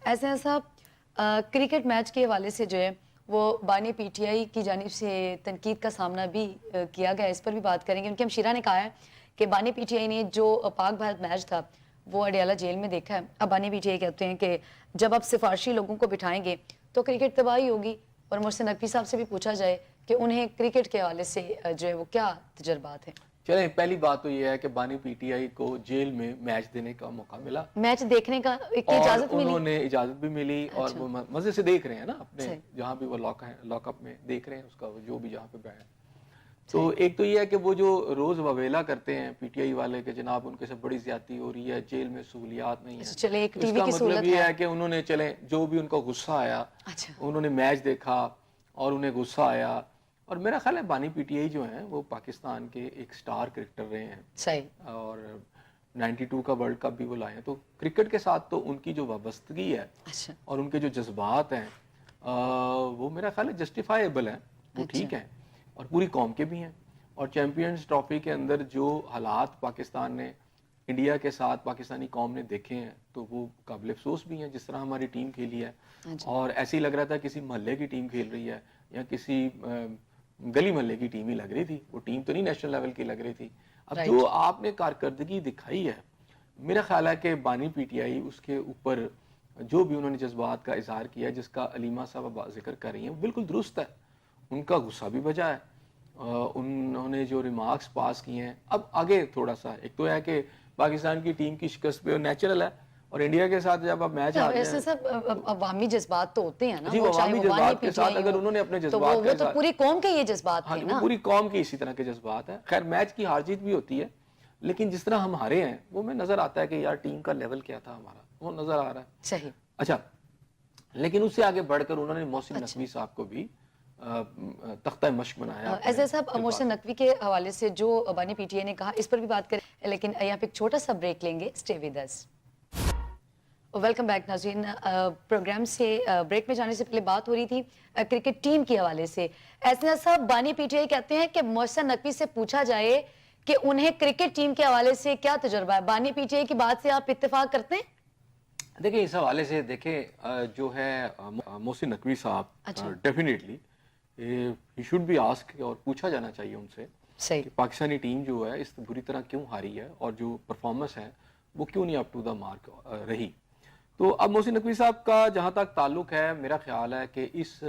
ایسے صاحب cricket match کے حوالے سے جو ہے وہ بانی پی ٹی آئی کی جانب سے تنقید کا سامنا بھی کیا گیا، اس پر بھی بات کریں گے کیونکہ ہمشیرہ نے کہا ہے کہ بانی پی ٹی آئی نے جو پاک بھارت میچ تھا وہ اڈیالہ جیل میں دیکھا ہے۔ اب بانی پی ٹی آئی کہتے ہیں کہ جب آپ سفارشی لوگوں کو بٹھائیں گے تو کرکٹ تباہی ہوگی، اور محسن نقوی صاحب سے بھی پوچھا جائے کہ انہیں کرکٹ کے حوالے سے جو ہے وہ کیا تجربات ہیں۔ چلیں، پہلی بات تو یہ ہے کہ بانی پی ٹی آئی کو جیل میں میچ دینے کا موقع ملا، میچ دیکھنے کا ایک اور اجازت ملی، انہوں نے اجازت بھی ملی، اور اچھا وہ مزے سے دیکھ رہے ہیں نا اپنے صحیح جہاں بھی وہ لاک اپ میں دیکھ رہے ہیں اس کا جو بھی جہاں پہ بیٹھے ہیں۔ تو صحیح ایک تو یہ ہے کہ وہ جو روز وویلا کرتے ہیں پی ٹی آئی والے کہ جناب ان کے سے بڑی زیادتی ہو رہی ہے، جیل میں سہولیات نہیں ہیں، اچھا چلے ایک تو ٹی اس وی کا کی مطلب سہولت یہ ہے، ہے کہ انہوں نے چلیں جو بھی ان کا غصہ آیا، اچھا انہوں نے میچ دیکھا اور انہیں غصہ آیا، اور میرا خیال ہے بانی پی ٹی آئی جو ہیں وہ پاکستان کے ایک سٹار کرکٹر رہے ہیں، صحیح اور 92 کا ورلڈ کپ بھی وہ لائے ہیں، تو کرکٹ کے ساتھ تو ان کی جو وابستگی ہے اچھا اور ان کے جو جذبات ہیں وہ میرا خیال ہے جسٹیفائیبل ہیں، وہ اچھا ٹھیک ہیں، اور پوری قوم کے بھی ہیں۔ اور چیمپئنز ٹرافی کے اندر جو حالات پاکستان نے انڈیا کے ساتھ پاکستانی قوم نے دیکھے ہیں تو وہ قابل افسوس بھی ہیں، جس طرح ہماری ٹیم کھیلی ہے، اچھا اور ایسے ہی لگ رہا تھا کسی محلے کی ٹیم کھیل رہی ہے یا کسی گلی محلے کی ٹیم ہی لگ رہی تھی، وہ ٹیم تو نہیں نیشنل لیول کی لگ رہی تھی۔ اب جو آپ نے کارکردگی دکھائی ہے، میرا خیال ہے کہ بانی پی ٹی آئی اس کے اوپر جو بھی انہوں نے جذبات کا اظہار کیا ہے، جس کا علیمہ صاحب ذکر کر رہی ہیں، وہ بالکل درست ہے، ان کا غصہ بھی بجا ہے، انہوں نے جو ریمارکس پاس کیے ہیں۔ اب آگے تھوڑا سا ایک تو ہے کہ پاکستان کی ٹیم کی شکست پہ نیچرل ہے، اور انڈیا کے ساتھ جب آپ میچ ہارتے ایسے ہیں، سب عوامی جذبات تو ہوتے ہیں نا، جی وہ چاہے عوامی وہ بانی جذبات پی کے ٹی ساتھ آئی اگر ہو انہوں نے اپنے تو جذبات کا وہ تو اظہار، پوری قوم کے یہ جذبات ہاں تھے وہ نا۔ پوری قوم کے اسی طرح کے جذبات ہیں۔ خیر میچ کی ہار جیت بھی ہوتی ہے، لیکن جس طرح ہم ہارے ہیں وہ میں نظر آتا ہے کہ یار ٹیم کا لیول کیا تھا ہمارا، وہ نظر آ رہا ہے۔ صحیح اچھا، لیکن اس سے آگے بڑھ کر انہوں نے محسن اچھا نقوی صاحب کو بھی تختہ مشق بنایا اپنے ایسے صاحب جذبات۔ محسن نقوی کے حوالے سے جو بانی پی ٹی آئی نے کہا اس پر بھی بات کریں، لیکن یہاں پہ ایک چھوٹا سا بریک لیں گے، stay with us. Welcome back ناظرین، پروگرام سے بریک میں جانے سے پہلے بات ہو رہی تھی کرکٹ ٹیم کے حوالے سے۔ ایسے صاحب بانی پی ٹی آئی کہتے ہیں کہ محسن نقوی سے پوچھا جائے کہ انہیں کرکٹ ٹیم کے حوالے سے کیا تجربہ ہے، بانی پی ٹی آئی کی بات سے آپ اتفاق کرتے ہیں؟ دیکھیں اس حوالے سے دیکھیں جو ہے محسن نقوی صاحب اچھا ڈیفینیٹلی ہی شوڈ بی آسک، اور پوچھا جانا چاہیے ان سے صحیح کہ پاکستانی ٹیم جو ہے اس بری طرح کیوں ہاری ہے، اور جو پرفارمنس ہے وہ کیوں نہیں اپ ٹو دا مارک رہی۔ تو اب محسن نقوی صاحب کا جہاں تک تعلق ہے، میرا خیال ہے کہ اس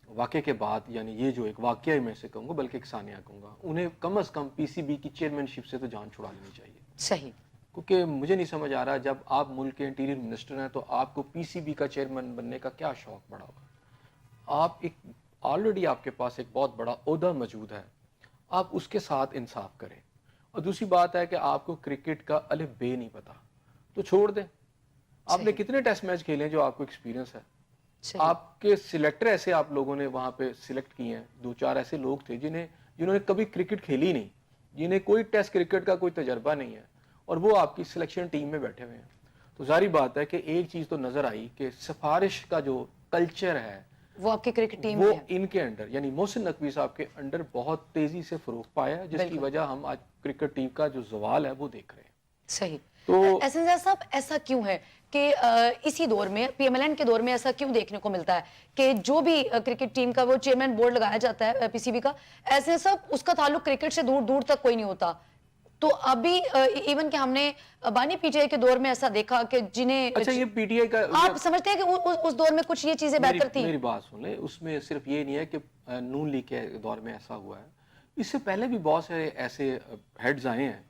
واقعے کے بعد، یعنی یہ جو ایک واقعہ میں سے کہوں گا بلکہ ایک ثانیہ کہوں گا، انہیں کم از کم پی سی بی کی چیئرمین شپ سے تو جان چھڑا لینی چاہیے، صحیح کیونکہ مجھے نہیں سمجھ آ رہا جب آپ ملک کے انٹیریئر منسٹر ہیں تو آپ کو پی سی بی کا چیئرمین بننے کا کیا شوق پڑا ہوا۔ آپ ایک آلریڈی آپ کے پاس ایک بہت بڑا عہدہ موجود ہے، آپ اس کے ساتھ انصاف کریں۔ اور دوسری بات ہے کہ آپ کو کرکٹ کا الف بے نہیں پتا تو چھوڑ دیں۔ آپ نے صحیح کتنے ٹیسٹ میچ کھیلے ہیں جو آپ کو ایکسپیرینس ہے؟ صحیح آپ کے سلیکٹر ایسے آپ لوگوں نے وہاں پہ سلیکٹ کیے ہیں، دو چار ایسے لوگ تھے جنہوں نے کبھی کرکٹ کھیلی نہیں، جنہیں کوئی ٹیسٹ کرکٹ کا کوئی تجربہ نہیں ہے، اور وہ آپ کی سلیکشن ٹیم میں بیٹھے ہوئے ہیں۔ تو ظاہری بات ہے کہ ایک چیز تو نظر آئی کہ سفارش کا جو کلچر ہے وہ آپ کی کرکٹ ٹیم وہ میں ہے، ان کے انڈر، یعنی محسن نقوی صاحب کے انڈر بہت تیزی سے فروغ پایا ہے، جس کی بالکل وجہ ہم آج کرکٹ ٹیم کا جو زوال ہے وہ دیکھ رہے ہیں۔ صحیح۔ تو ایسا صاحب ایسا کیوں ہے کہ اسی دور میں پی ایم ایل این کے دور میں ایسا کیوں دیکھنے کو ملتا ہے کہ جو بھی کرکٹ ٹیم کا وہ چیئرمین بورڈ لگایا جاتا ہے پی سی بی کا، ایسے صاحب اس کا تعلق کرکٹ سے دور دور تک کوئی نہیں ہوتا؟ تو ابھی ایون کہ ہم نے بانی پی ٹی آئی کے دور میں ایسا دیکھا کہ جنہیں اچھا یہ پی ٹی آئی کا، آپ سمجھتے ہیں کہ اس دور میں کچھ یہ چیزیں بہتر تھیں؟ میری بات سن لیں، اس میں صرف یہ نہیں ہے کہ نون لیگ کے دور میں ایسا ہوا ہے، اس سے پہلے بھی بہت سے ایسے ہیڈز آئے ہیں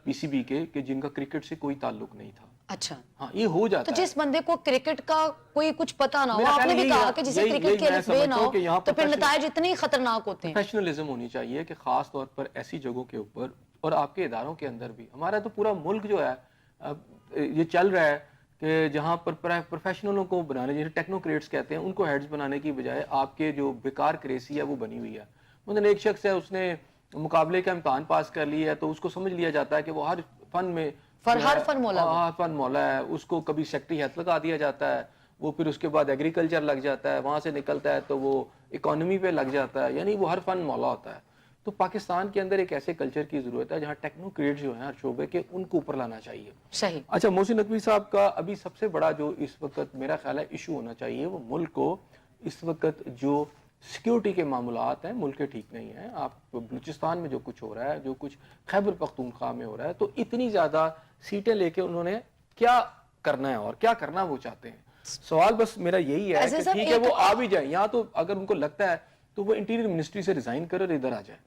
پی سی بی کے کہ جن کا کرکٹ سے کوئی تعلق نہیں تھا۔ اچھا، ہاں یہ ہو تو جاتا ہے۔ جس بندے کو کرکٹ کا کوئی کچھ پتا نہ ہو، میرا آپ خیال نے بھی یہی کہا ہے، کہ جسے یہی کرکٹ کے میں الف بے نہ سمجھتا ہوں ہو کہ یہاں تو پھر نتائج اتنے ہی خطرناک ہوتے ہیں۔ پروفیشنلزم ہونی چاہیے کہ خاص طور پر ایسی جگہوں کے اوپر اور آپ کے اداروں کے اندر بھی، ہمارا تو پورا ملک جو ہے یہ چل رہا ہے کہ جہاں پر پروفیشنلوں کو بنانے، جنہیں ٹیکنوکریٹس کہتے ہیں، ان کو ہیڈز بنانے کی بجائے آپ کے جو بیکار کریسی ہے وہ بنی ہوئی ہے۔ مثلا ایک شخص ہے، اس نے مقابلے کا امتحان پاس کر لیا ہے تو اس کو سمجھ لیا جاتا ہے کہ وہ ہر فن میں ہر فن مولا وہ، ہر فن مولا ہے، اس کو کبھی سیکٹری ہیلتھ لگا دیا جاتا ہے، وہ پھر اس کے بعد ایگریکلچر لگ جاتا ہے، وہاں سے نکلتا ہے تو وہ اکانومی پہ لگ جاتا ہے، یعنی وہ ہر فن مولا ہوتا ہے۔ تو پاکستان کے اندر ایک ایسے کلچر کی ضرورت ہے جہاں ٹیکنوکریٹ جو ہیں ہر شعبے کے ان کو اوپر لانا چاہیے. صحیح. اچھا محسن نقوی صاحب کا ابھی سب سے بڑا جو اس وقت میرا خیال ہے ایشو ہونا چاہیے وہ ملک کو اس وقت جو سیکیورٹی کے معاملات ہیں ملک کے ٹھیک نہیں ہیں. آپ بلوچستان میں جو کچھ ہو رہا ہے, جو کچھ خیبر پختونخوا میں ہو رہا ہے, تو اتنی زیادہ سیٹیں لے کے انہوں نے کیا کرنا ہے اور کیا کرنا وہ چاہتے ہیں. سوال بس میرا یہی ہے کہ ٹھیک ہے وہ آ بھی جائیں یہاں, تو اگر ان کو لگتا ہے تو وہ انٹیریئر منسٹری سے ریزائن کرے اور ادھر آ جائیں.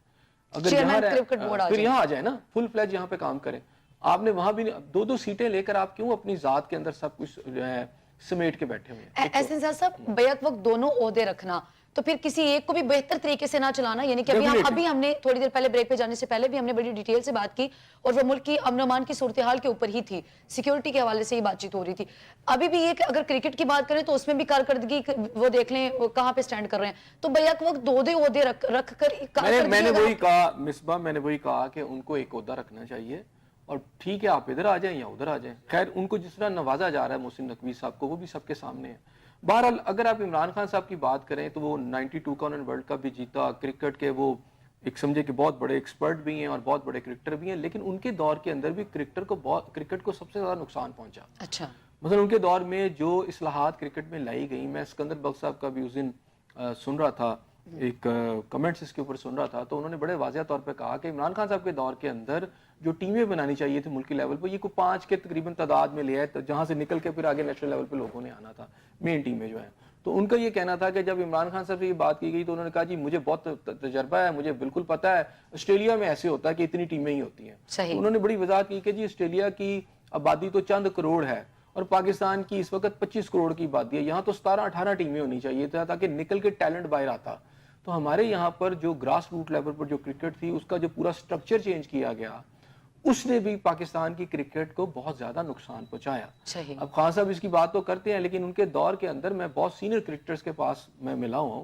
اگر یہاں پھر یہاں آ جائیں نا, فل فلیج یہاں پہ کام کریں. آپ نے وہاں بھی 2 سیٹیں لے کر آپ کیوں اپنی ذات کے اندر سب کچھ جو ہے سمیٹ کے بیٹھے ہوئے ہیں. احسن صاحب بیک وقت دونوں عہدے رکھنا تو پھر کسی ایک کو بھی بہتر طریقے سے نہ چلانا, یعنی کہ ابھی ہم نے تھوڑی دیر پہلے بریک پہ جانے سے پہلے بھی ہم نے بڑی ڈیٹیل سے بات کی اور وہ ملک کی امن و امان کی صورتحال کے اوپر ہی تھی, سیکیورٹی کے حوالے سے ہی بات چیت ہو رہی تھی. ابھی بھی یہ کہ اگر کرکٹ کی بات کریں تو اس میں بھی کارکردگی وہ دیکھ لیں کہاں پہ سٹینڈ کر رہے ہیں, تو بیک وقت 2 عہدے رکھ کر میں نے وہی کہا مصباح, میں نے وہی کہا کہ ان کو ایک عہدہ رکھنا چاہیے اور ٹھیک ہے آپ ادھر آ جائیں یا ادھر آ جائیں. خیر ان کو جس طرح نوازا جا رہا ہے محسن نقوی صاحب کو وہ بھی سب کے سامنے ہے. بہرحال اگر آپ عمران خان صاحب کی بات کریں تو وہ 92 کا انہوں نے ورلڈ کپ بھی جیتا, کرکٹ کے وہ ایک سمجھے کہ بہت بڑے ایکسپرٹ بھی ہیں اور بہت بڑے کرکٹر بھی ہیں, لیکن ان کے دور کے اندر بھی کرکٹ کو سب سے زیادہ نقصان پہنچا. اچھا مثلا ان کے دور میں جو اصلاحات کرکٹ میں لائی گئی, میں سکندر بخش صاحب کا بھی اس دن سن رہا تھا, ایک کمنٹس اس کے اوپر سن رہا تھا, تو انہوں نے بڑے واضح طور پہ کہا کہ عمران خان صاحب کے دور کے اندر جو ٹیمیں بنانی چاہیے تھی ملکی لیول پہ یہ کوئی 5 کے تقریباً تعداد میں لے آئے, جہاں سے نکل کے پھر آگے نیشنل لیول پہ لوگوں نے آنا تھا, مین ٹیمیں جو ہیں. تو ان کا یہ کہنا تھا کہ جب عمران خان صاحب سے یہ بات کی گئی تو انہوں نے کہا جی مجھے بہت تجربہ ہے, مجھے بالکل پتہ ہے آسٹریلیا میں ایسے ہوتا ہے کہ اتنی ٹیمیں ہی ہوتی ہیں. تو انہوں نے بڑی وضاحت کی کہ جی آسٹریلیا کی آبادی تو چند کروڑ ہے اور پاکستان کی اس وقت 25 کروڑ کی آبادی ہے, یہاں تو 17-18 ٹیمیں ہونی چاہیے تھا تاکہ نکل کے ٹیلنٹ باہر آتا. تو ہمارے یہاں پر جو گراس روٹ لیول پر جو کرکٹ تھی اس کا جو پورا سٹرکچر چینج کیا گیا, اس نے بھی پاکستان کی کرکٹ کو بہت زیادہ نقصان پہنچایا. اب خان صاحب اس کی بات تو کرتے ہیں لیکن ان کے دور کے اندر میں بہت سینئر کرکٹرز کے پاس میں ملا ہوں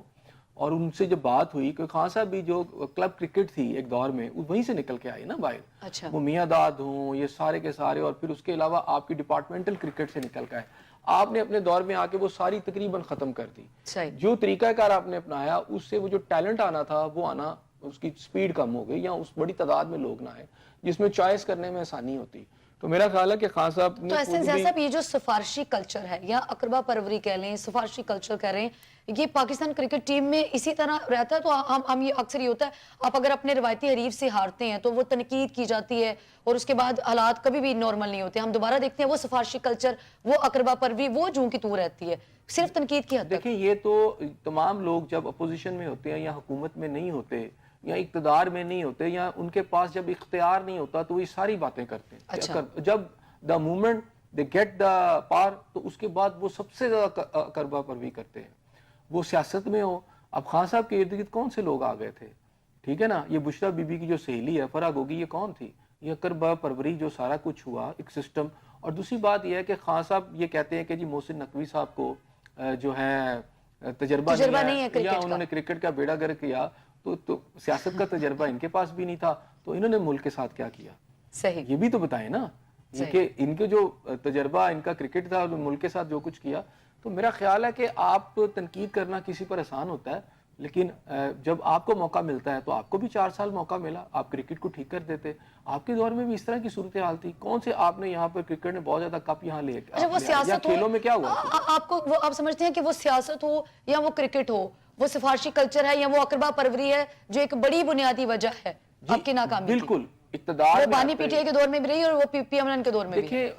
اور ان سے جب بات ہوئی کہ خان صاحب بھی جو کلب کرکٹ تھی ایک دور میں وہیں سے نکل کے آئے نا باہر, وہ میاں داد ہوں یہ سارے کے سارے, اور پھر اس کے علاوہ آپ کی ڈپارٹمنٹل کرکٹ سے نکل کے آئے. آپ نے اپنے دور میں آ کے وہ ساری تقریباً ختم کر دی. جو طریقہ کار آپ نے اپنایا اس سے وہ جو ٹیلنٹ آنا تھا وہ آنا, اس کی سپیڈ کم ہو گئی یا اس بڑی تعداد میں لوگ نہ آئے جس میں چوائس کرنے میں آسانی ہوتی. تو میرا خیال ہے کہ خان صاحب نے تو احسن صاحب یہ جو سفارشی کلچر ہے یا اقربا پروری کہہ لیں, سفارشی کلچر کہہ رہے ہیں, یہ پاکستان کرکٹ ٹیم میں اسی طرح رہتا ہے. تو ہم یہ اکثر یہ ہوتا ہے آپ اگر اپنے روایتی حریف سے ہارتے ہیں تو وہ تنقید کی جاتی ہے اور اس کے بعد حالات کبھی بھی نارمل نہیں ہوتے, ہم دوبارہ دیکھتے ہیں وہ سفارشی کلچر, وہ اقربا پروری, وہ جوں کی تو رہتی ہے صرف تنقید کی حد تک. دیکھیں یہ تو تمام لوگ جب اپوزیشن میں ہوتے ہیں یا حکومت میں نہیں ہوتے یا اقتدار میں نہیں ہوتے یا ان کے پاس جب اختیار نہیں ہوتا تو وہ ساری باتیں کرتے ہیں. جب the moment they get the پار تو اس کے بعد وہ سب سے زیادہ کربا پروی کرتے ہیں, وہ سیاست میں ہو. اب خان صاحب کے ارد گرد کون سے لوگ آ گئے تھے, ٹھیک ہے نا, یہ بشرا بی بی کی جو سہیلی ہے فرا گوگی, یہ کون تھی, یہ کربا پروری جو سارا کچھ ہوا ایک سسٹم. اور دوسری بات یہ ہے کہ خان صاحب یہ کہتے ہیں کہ جی محسن نقوی صاحب کو جو ہے تجربہ نہیں ہے یا انہوں نے کرکٹ کا بیڑا گرک کیا, تو سیاست کا تجربہ ان کے پاس بھی نہیں تھا, تو انہوں نے ملک کے ساتھ کیا کیا صحیح یہ بھی تو بتائیں نا. کہ ان کے جو تجربہ ان کا کرکٹ تھا اور ملک کے ساتھ جو کچھ کیا, تو میرا خیال ہے کہ آپ تنقید کرنا کسی پر آسان ہوتا ہے لیکن جب آپ کو موقع ملتا ہے تو آپ کو بھی 4 سال موقع ملا, آپ کرکٹ کو ٹھیک کر دیتے. آپ کے دور میں بھی اس طرح کی صورتحال تھی, کون سے آپ نے یہاں پر کرکٹ نے بہت زیادہ کپ یہاں لے یا کھیلوں میں کیا ہوا آپ کو, آپ سمجھتے ہیں کہ وہ سیاست ہو یا وہ کرکٹ ہو, وہ سفارشی کلچر ہے یا وہ اقربا پروری ہے جو ایک بڑی بنیادی وجہ ہے آپ کی ناکامی کی؟ بالکل اقتدار وہ بانی پی ٹی آئی کے دور میں بھی رہی اور وہ پی ایم این کے دور میں بھی. دیکھیں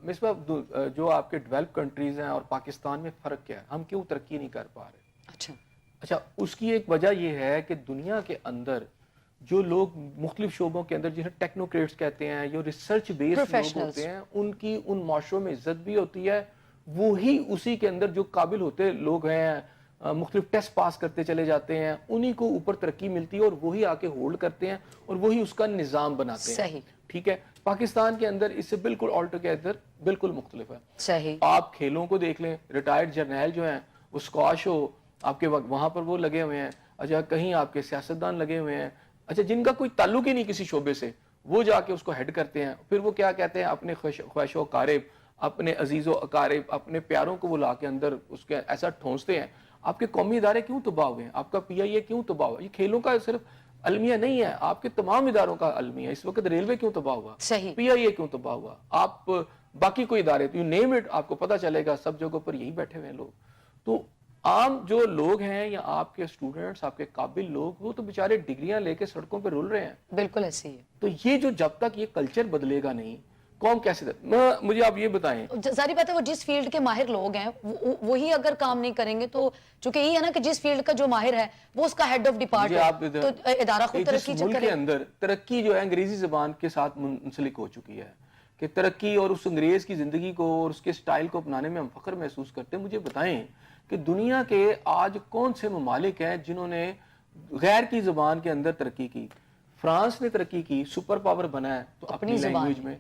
مصباح, جو آپ کے ڈیولپ کنٹریز ہیں اور پاکستان میں فرق کیا ہے, ہم کیوں ترقی نہیں کر پا رہے؟ اچھا اس کی ایک وجہ یہ ہے کہ دنیا کے اندر جو لوگ مختلف شعبوں کے اندر جنہیں ٹیکنوکریٹس کہتے ہیں, جو ریسرچ بیس لوگ ہوتے ہیں, ان کی ان معاشروں میں عزت بھی ہوتی ہے, وہی اسی کے اندر جو قابل ہوتے لوگ ہیں مختلف ٹیسٹ پاس کرتے چلے جاتے ہیں, انہی کو اوپر ترقی ملتی ہے اور وہی آ کے ہولڈ کرتے ہیں اور وہی اس کا نظام بناتے ہیں. صحیح, ٹھیک ہے. پاکستان کے اندر اس سے بالکل آل ٹوگیدر بالکل مختلف ہے. صحیح. آپ کھیلوں کو دیکھ لیں, ریٹائرڈ جرنیل جو ہیں وہ اسکواش ہو آپ کے وقت وہاں پر وہ لگے ہوئے ہیں, اچھا کہیں آپ کے سیاستدان لگے ہوئے ہیں, اچھا جن کا کوئی تعلق ہی نہیں کسی شعبے سے, وہ جا کے اس کو ہیڈ کرتے ہیں. پھر وہ کیا کہتے ہیں, اپنے خواہش و اقارب, اپنے عزیز و اقارب, اپنے پیاروں کو وہ لا کے اندر اس کے ایسا ٹھونستے ہیں. آپ کے قومی ادارے کیوں تباہ ہوئے ہیں, آپ کا پی آئی اے کیوں تباہ ہوا, یہ کھیلوں کا صرف المیہ نہیں ہے، آپ کے تمام اداروں کا المیہ. اس وقت ریلوے کیوں تباہ ہوا، صحیح. پی آئی اے کیوں تباہ ہوا، آپ باقی کوئی ادارے یو نیم اٹ، آپ کو پتا چلے گا سب جگہوں پر یہی بیٹھے ہوئے ہیں لوگ. تو عام جو لوگ ہیں یا آپ کے اسٹوڈنٹس، آپ کے قابل لوگ، وہ تو بیچارے ڈگریاں لے کے سڑکوں پہ رول رہے ہیں. بالکل ایسے ہی ہے. تو یہ جو جب تک یہ کلچر بدلے گا نہیں، قوم کیسے مجھے آپ یہ بتائیں. ظاہری بات ہے وہ جس فیلڈ کے ماہر لوگ ہیں وہی اگر کام نہیں کریں گے تو چونکہ یہی ہے نا کہ جس فیلڈ کا جو ماہر ہے وہ اس کا ہیڈ آف ڈپارٹمنٹ، تو ادارہ خود ترقی جس ملک کے اندر ترقی جو ہے انگریزی زبان کے ساتھ منسلک ہو چکی ہے کہ ترقی اور اس انگریز کی زندگی کو اور اس کے سٹائل کو اپنانے میں ہم فخر محسوس کرتے ہیں. مجھے بتائیں کہ دنیا کے آج کون سے ممالک ہیں جنہوں نے غیر کی زبان کے اندر ترقی کی؟ فرانس نے ترقی کی، سپر پاور بنا ہے تو اپنی لینگویج میں.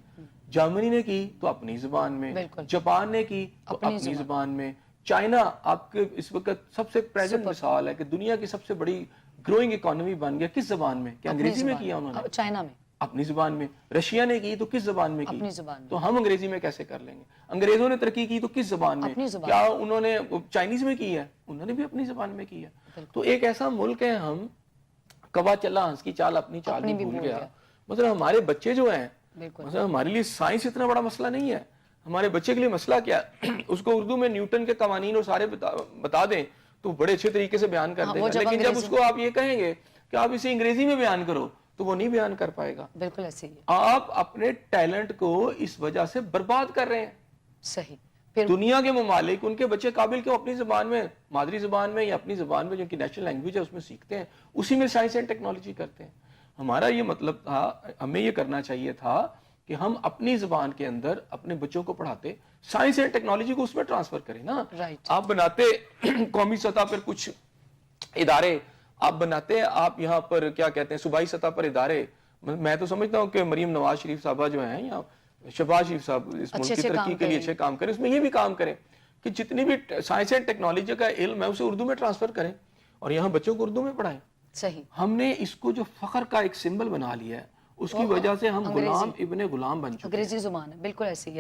جرمنی نے کی تو اپنی زبان میں. جاپان نے کی تو اپنی زبان میں. چائنا آپ کے اس وقت سب سے پریزنٹ مثال ہے کہ دنیا کی سب سے بڑی گروئنگ اکانومی بن گیا. کس زبان میں؟ کیا انگریزی میں کیا انہوں نے؟ چائنا میں اپنی زبان میں. رشیا نے کی تو کس زبان میں کی؟ اپنی زبان میں. تو ہم انگریزی میں کیسے کر لیں گے؟ انگریزوں نے ترقی کی تو کس زبان میں؟ کیا انہوں نے چائنیز میں کی ہے؟ انہوں نے بھی اپنی زبان میں کی ہے. تو ایک ایسا ملک ہے ہم، کوا چلا ہنس کی چال اپنی چال بھی بھول گیا. مطلب ہمارے بچے جو ہیں، مثلا ہمارے لیے سائنس اتنا بڑا مسئلہ نہیں ہے. ہمارے بچے کے لیے مسئلہ کیا ہے؟ اس کو اردو میں نیوٹن کے قوانین اور سارے بتا دیں تو بڑے اچھے طریقے سے بیان کر دے گا. لیکن جب اس کو آپ یہ کہیں گے کہ آپ اسے انگریزی میں بیان کرو تو وہ نہیں بیان کر پائے گا. بالکل ایسے ہی ہے. آپ اپنے ٹیلنٹ کو اس وجہ سے برباد کر رہے ہیں. صحیح. دنیا کے ممالک ان کے بچے قابل کیوں اپنی زبان میں، مادری زبان میں یا اپنی زبان میں جو کی نیشنل لینگویج ہے اس میں سیکھتے ہیں، اسی میں سائنس اینڈ ٹیکنالوجی کرتے ہیں. ہمارا یہ مطلب تھا، ہمیں یہ کرنا چاہیے تھا کہ ہم اپنی زبان کے اندر اپنے بچوں کو پڑھاتے، سائنس اینڈ ٹیکنالوجی کو اس میں ٹرانسفر کریں نا. آپ بناتے قومی سطح پر کچھ ادارے، آپ بناتے آپ یہاں پر کیا کہتے ہیں صوبائی سطح پر ادارے. میں تو سمجھتا ہوں کہ مریم نواز شریف صاحبہ جو ہیں یا شہباز شریف صاحب اس ملک کی ترقی کے لیے اچھے کام کریں، اس میں یہ بھی کام کریں کہ جتنی بھی سائنس اینڈ ٹیکنالوجی کا علم ہے اسے اردو میں ٹرانسفر کریں اور یہاں بچوں کو اردو میں پڑھائیں. صحیح. ہم نے اس کو جو فخر کا ایک سمبل بنا لیا ہے، اس کی وجہ سے ہم غلام ابن غلام بن چکے ہیں. انگریزی زبان ہے. بالکل ایسے ہی ہے.